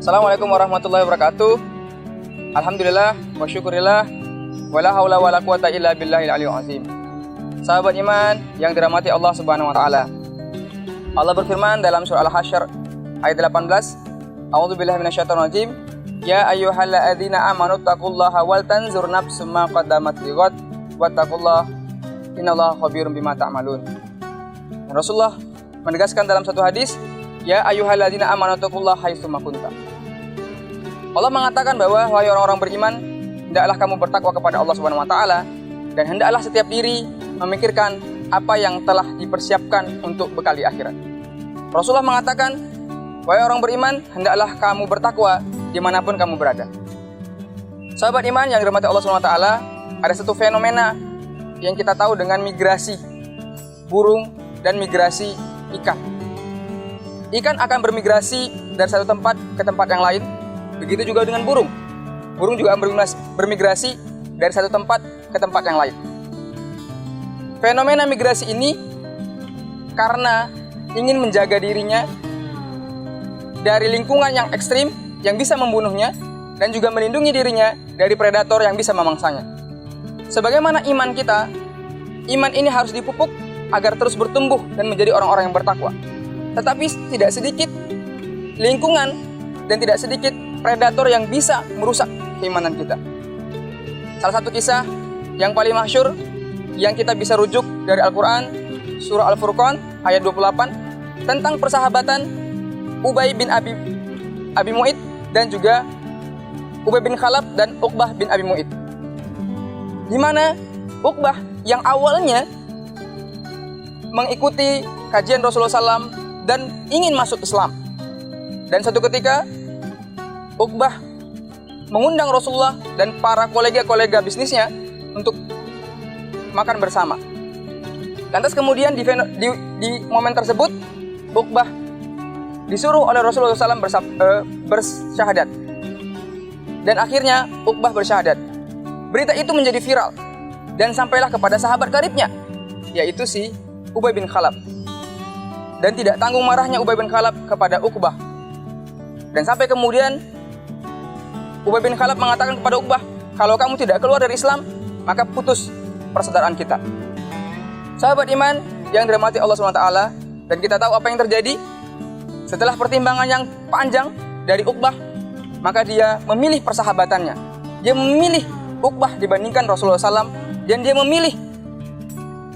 Assalamualaikum warahmatullahi wabarakatuh. Alhamdulillah wa syukurillah wala haula wala quwata illa billahil aliyil azim. Sahabat iman yang dirahmati Allah Subhanahu wa taala. Allah berfirman dalam surah Al-Hasyr ayat 18, A'udzubillahi minasyaitonir rajim. Ya ayyuhalladzina amanu taqullaha wal tanzur nafsum ma qaddamat lighad wattaqullaha innallaha khabirum bima ta'malun. Rasulullah menegaskan dalam satu hadis, ya ayyuhalladzina amanu taqullaha haitsu ma kunta. Allah mengatakan bahwa wahai orang-orang beriman, hendaklah kamu bertakwa kepada Allah Subhanahu wa taala dan hendaklah setiap diri memikirkan apa yang telah dipersiapkan untuk bekal di akhirat. Rasulullah mengatakan, wahai orang beriman, hendaklah kamu bertakwa dimanapun kamu berada. Sahabat iman yang dirahmati Allah Subhanahu wa taala, ada satu fenomena yang kita tahu dengan migrasi burung dan migrasi ikan. Ikan akan bermigrasi dari satu tempat ke tempat yang lain. Begitu juga dengan burung. Burung juga bermigrasi dari satu tempat ke tempat yang lain. Fenomena migrasi ini karena ingin menjaga dirinya dari lingkungan yang ekstrim yang bisa membunuhnya dan juga melindungi dirinya dari predator yang bisa memangsanya. Sebagaimana iman kita, iman ini harus dipupuk agar terus bertumbuh dan menjadi orang-orang yang bertakwa. Tetapi tidak sedikit lingkungan dan tidak sedikit predator yang bisa merusak keimanan kita. Salah satu kisah yang paling masyhur yang kita bisa rujuk dari Al-Quran, surah Al-Furqan ayat 28, tentang persahabatan Ubay bin Abi Mu'id dan juga Ubay bin Khalaf dan Uqbah bin Abi Mu'id. Di mana Uqbah yang awalnya mengikuti kajian Rasulullah SAW dan ingin masuk Islam. Dan suatu ketika Uqbah mengundang Rasulullah dan para kolega-kolega bisnisnya untuk makan bersama. Lantas kemudian di momen tersebut Uqbah disuruh oleh Rasulullah SAW bersyahadat. Dan akhirnya Uqbah bersyahadat. Berita itu menjadi viral dan sampailah kepada sahabat karibnya, yaitu si Ubay bin Khalaf. Dan tidak tanggung marahnya Ubay bin Khalaf kepada Uqbah. Dan sampai kemudian Ubay bin Khalaf mengatakan kepada Uqbah, kalau kamu tidak keluar dari Islam, maka putus persaudaraan kita. Sahabat iman yang dirahmati Allah SWT, dan kita tahu apa yang terjadi. Setelah pertimbangan yang panjang dari Uqbah, maka dia memilih persahabatannya. Dia memilih Uqbah dibandingkan Rasulullah SAW, dan dia memilih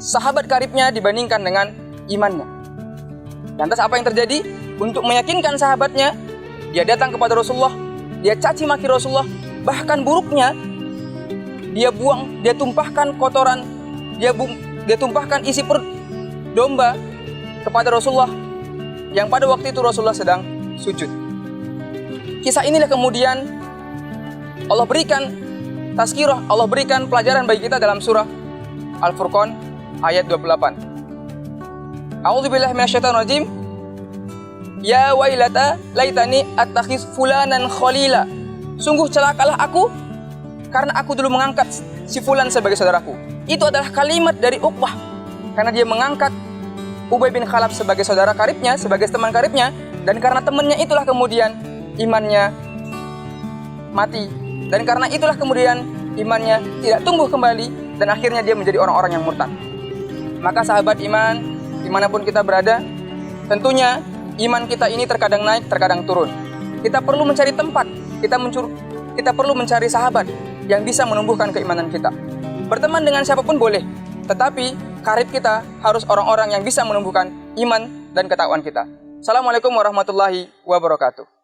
sahabat karibnya dibandingkan dengan imannya. Lantas apa yang terjadi? Untuk meyakinkan sahabatnya, dia datang kepada Rasulullah, dia caci maki Rasulullah, bahkan buruknya dia tumpahkan kotoran, dia tumpahkan isi perut domba kepada Rasulullah yang pada waktu itu Rasulullah sedang sujud. Kisah inilah kemudian Allah berikan tazkirah, Allah berikan pelajaran bagi kita dalam surah Al-Furqan ayat 28. A'udzubillahi minasyaitonir rajim. Ya wailata laitani attakhiz fulanan khalila. Sungguh celakalah aku karena aku dulu mengangkat si fulan sebagai saudaraku. Itu adalah kalimat dari Uqbah karena dia mengangkat Ubay bin Khalaf sebagai saudara karibnya, sebagai teman karibnya, dan karena temannya itulah kemudian imannya mati, dan karena itulah kemudian imannya tidak tumbuh kembali dan akhirnya dia menjadi orang-orang yang murtad. Maka sahabat iman, dimanapun kita berada, tentunya iman kita ini terkadang naik, terkadang turun. Kita perlu mencari tempat, kita perlu mencari sahabat yang bisa menumbuhkan keimanan kita. Berteman dengan siapapun boleh, tetapi karib kita harus orang-orang yang bisa menumbuhkan iman dan ketakwaan kita. Assalamualaikum warahmatullahi wabarakatuh.